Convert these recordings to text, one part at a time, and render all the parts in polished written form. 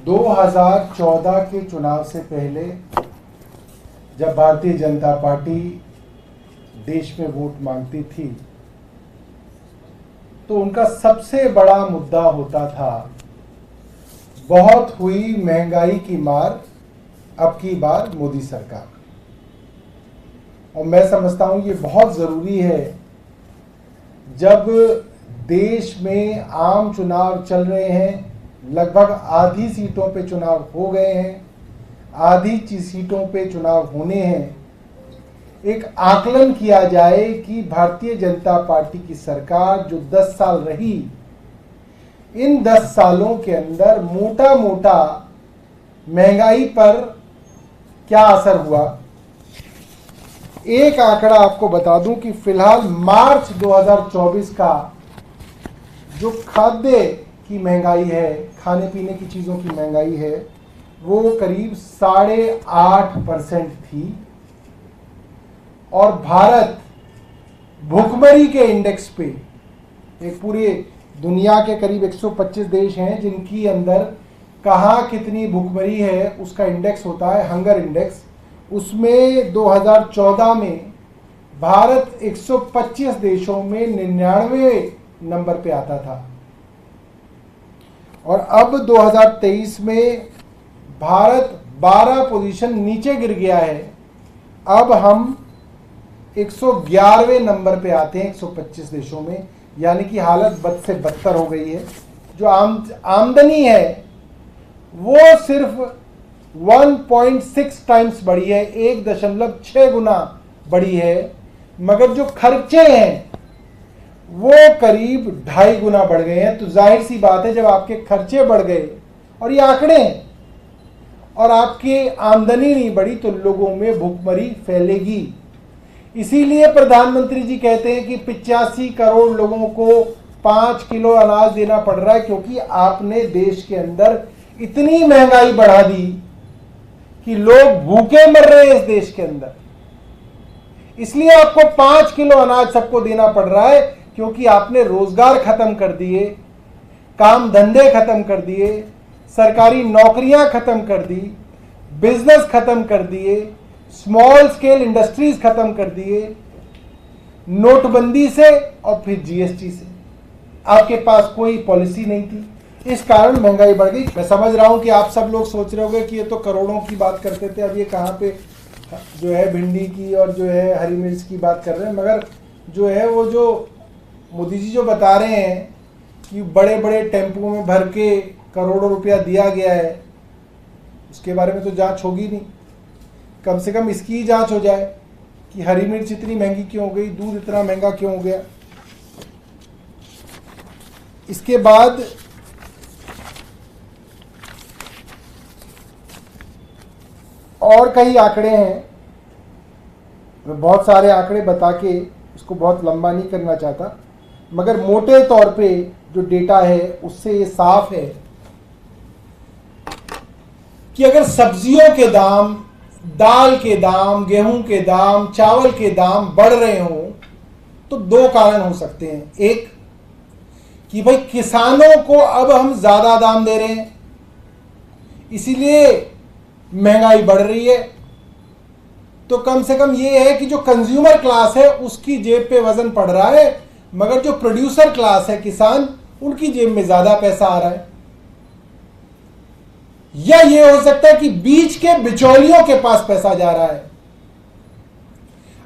2014 के चुनाव से पहले जब भारतीय जनता पार्टी देश में वोट मांगती थी तो उनका सबसे बड़ा मुद्दा होता था बहुत हुई महंगाई की मार, अब की बार मोदी सरकार। और मैं समझता हूं ये बहुत जरूरी है, जब देश में आम चुनाव चल रहे हैं, लगभग आधी सीटों पे चुनाव हो गए हैं, आधी सीटों पे चुनाव होने हैं, एक आकलन किया जाए कि भारतीय जनता पार्टी की सरकार जो 10 साल रही, इन 10 सालों के अंदर मोटा मोटा महंगाई पर क्या असर हुआ। एक आंकड़ा आपको बता दूं कि फिलहाल मार्च 2024 का जो खाद्य की महंगाई है, खाने पीने की चीज़ों की महंगाई है, वो करीब 8.5% थी। और भारत भुखमरी के इंडेक्स पे, एक पूरे दुनिया के करीब 125 देश हैं जिनकी अंदर कहाँ कितनी भुखमरी है उसका इंडेक्स होता है, हंगर इंडेक्स। उसमें 2014 में भारत 125 देशों में 99 नंबर पे आता था, और अब 2023 में भारत 12 पोजीशन नीचे गिर गया है। अब हम 111वें नंबर पे आते हैं 125 देशों में, यानी कि हालत बद से बदतर हो गई है। जो आमदनी है वो सिर्फ 1.6 टाइम्स बढ़ी है, 1.6 गुना बढ़ी है, मगर जो खर्चे हैं वो करीब 2.5 गुना बढ़ गए हैं। तो जाहिर सी बात है, जब आपके खर्चे बढ़ गए और ये आंकड़े हैं और आपकी आमदनी नहीं बढ़ी तो लोगों में भुखमरी फैलेगी। इसीलिए प्रधानमंत्री जी कहते हैं कि 85 करोड़ लोगों को 5 किलो अनाज देना पड़ रहा है, क्योंकि आपने देश के अंदर इतनी महंगाई बढ़ा दी कि लोग भूखे मर रहे हैं इस देश के अंदर। इसलिए आपको 5 किलो अनाज सबको देना पड़ रहा है, क्योंकि आपने रोजगार खत्म कर दिए, काम धंधे खत्म कर दिए, सरकारी नौकरियां खत्म कर दी, बिजनेस खत्म कर दिए, स्मॉल स्केल इंडस्ट्रीज खत्म कर दिए, नोटबंदी से और फिर जीएसटी से। आपके पास कोई पॉलिसी नहीं थी, इस कारण महंगाई बढ़ गई। मैं समझ रहा हूं कि आप सब लोग सोच रहे होंगे कि ये तो करोड़ों की बात करते थे, अब ये कहां पे जो है भिंडी की और जो है हरी मिर्च की बात कर रहे हैं। मगर जो है वो जो मोदी जी जो बता रहे हैं कि बड़े बड़े टेम्पो में भर के करोड़ों रुपया दिया गया है, उसके बारे में तो जांच होगी नहीं। कम से कम इसकी ही जांच हो जाए कि हरी मिर्च इतनी महंगी क्यों हो गई, दूध इतना महंगा क्यों हो गया। इसके बाद और कई आंकड़े हैं, मैं बहुत सारे आंकड़े बता के इसको बहुत लंबा नहीं करना चाहता, मगर मोटे तौर पे जो डेटा है उससे ये साफ है कि अगर सब्जियों के दाम, दाल के दाम, गेहूं के दाम, चावल के दाम बढ़ रहे हों तो 2 कारण हो सकते हैं। एक कि भाई किसानों को अब हम ज्यादा दाम दे रहे हैं, इसीलिए महंगाई बढ़ रही है। तो कम से कम ये है कि जो कंज्यूमर क्लास है उसकी जेब पे वजन पड़ रहा है, मगर जो प्रोड्यूसर क्लास है, किसान, उनकी जेब में ज्यादा पैसा आ रहा है। या ये हो सकता है कि बीच के बिचौलियों के पास पैसा जा रहा है।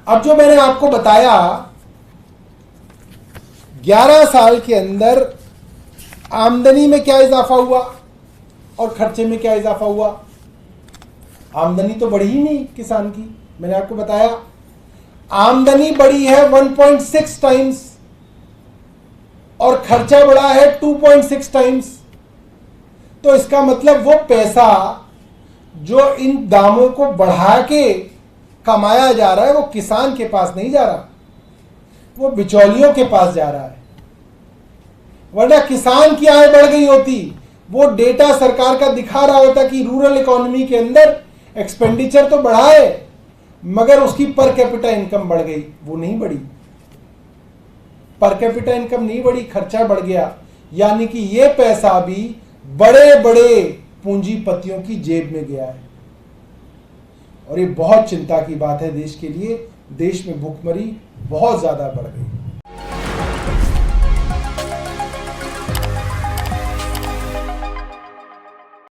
अब जो मैंने आपको बताया 11 साल के अंदर आमदनी में क्या इजाफा हुआ और खर्चे में क्या इजाफा हुआ। आमदनी तो बढ़ी ही नहीं किसान की, मैंने आपको बताया आमदनी बढ़ी है 1.6 टाइम्स और खर्चा बढ़ा है 2.6 टाइम्स। तो इसका मतलब वो पैसा जो इन दामों को बढ़ा के कमाया जा रहा है वो किसान के पास नहीं जा रहा, वो बिचौलियों के पास जा रहा है। वरना किसान की आय बढ़ गई होती, वो डेटा सरकार का दिखा रहा होता कि रूरल इकोनॉमी के अंदर एक्सपेंडिचर तो बढ़ा है मगर उसकी पर कैपिटा इनकम बढ़ गई, वो नहीं बढ़ी। पर कैपिटा इनकम नहीं बढ़ी, खर्चा बढ़ गया। यानी कि ये पैसा भी बड़े बड़े पूंजीपतियों की जेब में गया है। और ये बहुत चिंता की बात है देश के लिए। देश में भुखमरी बहुत ज़्यादा बढ़ गई।